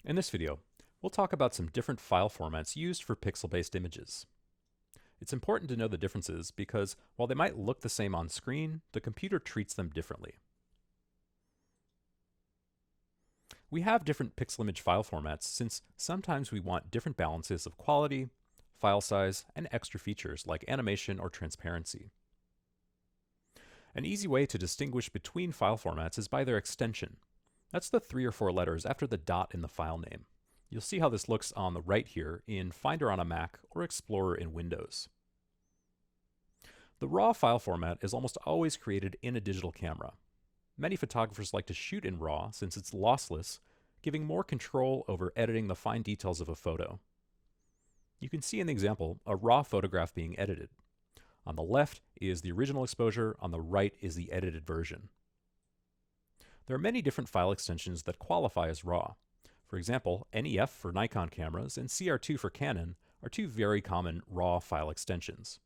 In this video, we'll talk about some different file formats used for pixel-based images. It's important to know the differences because while they might look the same on screen, the computer treats them differently. We have different pixel image file formats since sometimes we want different balances of quality, file size, and extra features like animation or transparency. An easy way to distinguish between file formats is by their extension. That's the 3 or 4 letters after the dot in the file name. You'll see how this looks on the right here in Finder on a Mac or Explorer in Windows. The RAW file format is almost always created in a digital camera. Many photographers like to shoot in RAW since it's lossless, giving more control over editing the fine details of a photo. You can see in the example a RAW photograph being edited. On the left is the original exposure, on the right is the edited version. There are many different file extensions that qualify as RAW. For example, HEIF for Nikon cameras and CR2 for Canon are two very common RAW file extensions.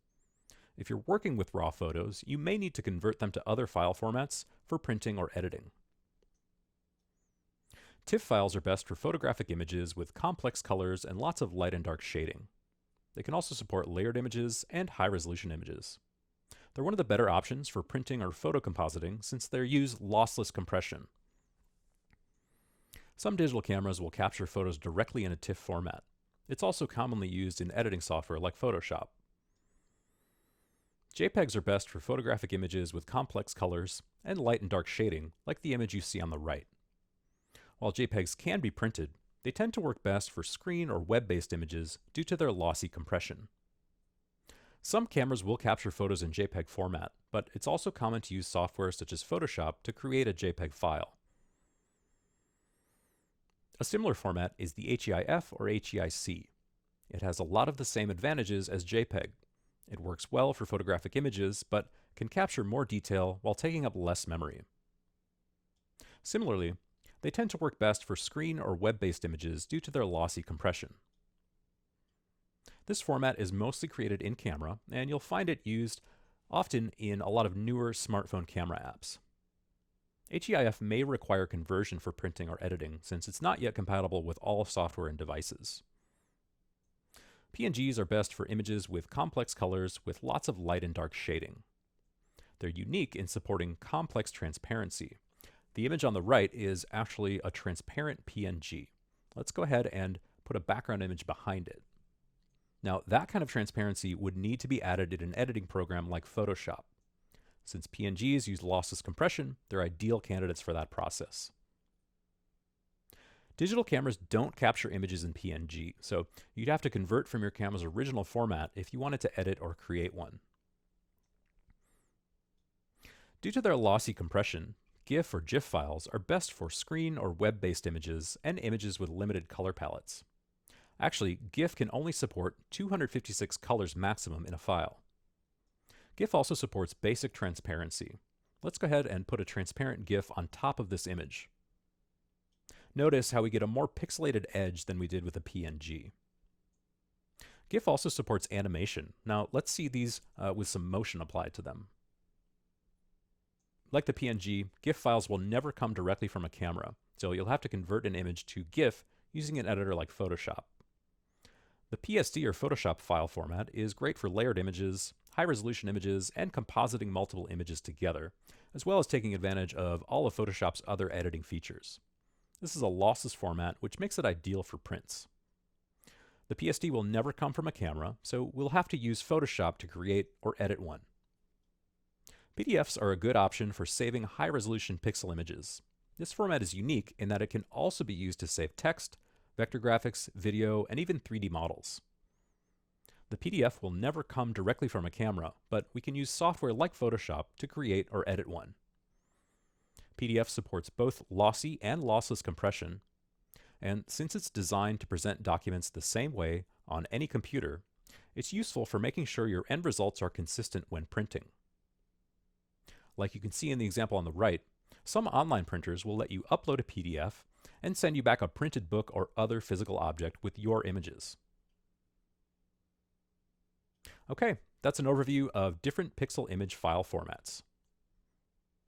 If you're working with RAW photos, you may need to convert them to other file formats for printing or editing. TIFF files are best for photographic images with complex colors and lots of light and dark shading. They can also support layered images and high-resolution images. They're one of the better options for printing or photocompositing since they use lossless compression. Some digital cameras will capture photos directly in a TIFF format. It's also commonly used in editing software like Photoshop. JPEGs are best for photographic images with complex colors and light and dark shading, like the image you see on the right. While JPEGs can be printed, they tend to work best for screen or web-based images due to their lossy compression. Some cameras will capture photos in JPEG format, but it's also common to use software such as Photoshop to create a JPEG file. A similar format is the HEIF or HEIC. It has a lot of the same advantages as JPEG. It works well for photographic images, but can capture more detail while taking up less memory. Similarly, they tend to work best for screen or web-based images due to their lossy compression. This format is mostly created in camera, and you'll find it used often in a lot of newer smartphone camera apps. HEIF may require conversion for printing or editing since it's not yet compatible with all software and devices. PNGs are best for images with complex colors with lots of light and dark shading. They're unique in supporting complex transparency. The image on the right is actually a transparent PNG. Let's go ahead and put a background image behind it. Now, that kind of transparency would need to be added in an editing program like Photoshop. Since PNGs use lossless compression, they're ideal candidates for that process. Digital cameras don't capture images in PNG, so you'd have to convert from your camera's original format if you wanted to edit or create one. Due to their lossy compression, GIF or JIF files are best for screen or web-based images and images with limited color palettes. Actually, GIF can only support 256 colors maximum in a file. GIF also supports basic transparency. Let's go ahead and put a transparent GIF on top of this image. Notice how we get a more pixelated edge than we did with a PNG. GIF also supports animation. Now let's see these with some motion applied to them. Like the PNG, GIF files will never come directly from a camera, so you'll have to convert an image to GIF using an editor like Photoshop. The PSD or Photoshop file format is great for layered images, high-resolution images, and compositing multiple images together, as well as taking advantage of all of Photoshop's other editing features. This is a lossless format, which makes it ideal for prints. The PSD will never come from a camera, so we'll have to use Photoshop to create or edit one. PDFs are a good option for saving high-resolution pixel images. This format is unique in that it can also be used to save text, vector graphics, video, and even 3D models. The PDF will never come directly from a camera, but we can use software like Photoshop to create or edit one. PDF supports both lossy and lossless compression, and since it's designed to present documents the same way on any computer, it's useful for making sure your end results are consistent when printing. Like you can see in the example on the right, some online printers will let you upload a PDF and send you back a printed book or other physical object with your images. Okay, that's an overview of different pixel image file formats.